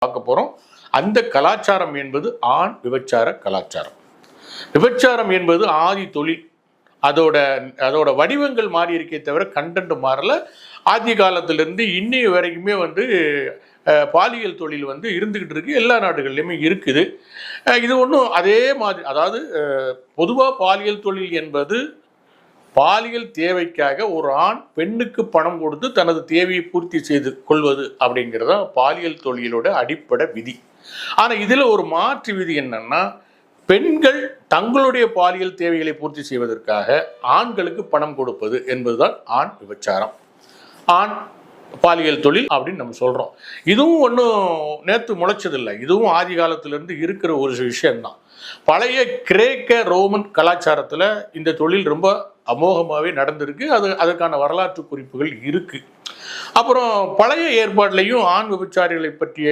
பார்க்க போகிறோம். அந்த கலாச்சாரம் என்பது ஆண் விபச்சார கலாச்சாரம். விபச்சாரம் என்பது ஆதி தொழில். அதோட வடிவங்கள் மாறி இருக்கே தவிர கண்டென்ட் மாறல. ஆதி காலத்திலிருந்து இன்னைய வரைக்குமே பாலியல் தொழில் இருந்துகிட்டு இருக்கு. எல்லா நாடுகள்லையுமே இருக்குது. இது ஒன்றும் அதே மாதிரி, அதாவது பொதுவாக பாலியல் தொழில் என்பது பாலியல் தேவைக்காக ஒரு ஆண் பெண்ணுக்கு பணம் கொடுத்து தனது தேவையை பூர்த்தி செய்து கொள்வது அப்படிங்கிறதா பாலியல் தொழிலோட அடிப்படை விதி. ஆனால் இதில் ஒரு மாற்று விதி என்னன்னா, பெண்கள் தங்களுடைய பாலியல் தேவைகளை பூர்த்தி செய்வதற்காக ஆண்களுக்கு பணம் கொடுப்பது என்பதுதான் ஆண் விபச்சாரம், ஆண் பாலியல் தொழில் அப்படின்னு நம்ம சொல்கிறோம். இதுவும் ஒன்றும் நேற்று முளைச்சதில்லை. இதுவும் ஆதி காலத்திலிருந்து இருக்கிற ஒரு விஷயம்தான். பழைய கிரேக்க ரோமன் கலாச்சாரத்தில் இந்த தொழில் ரொம்ப அமோகமாகவே நடந்திருக்கு. அதற்கான வரலாற்று குறிப்புகள் இருக்குது. அப்புறம் பழைய ஏற்பாடுலையும் ஆண் விபச்சாரிகளை பற்றிய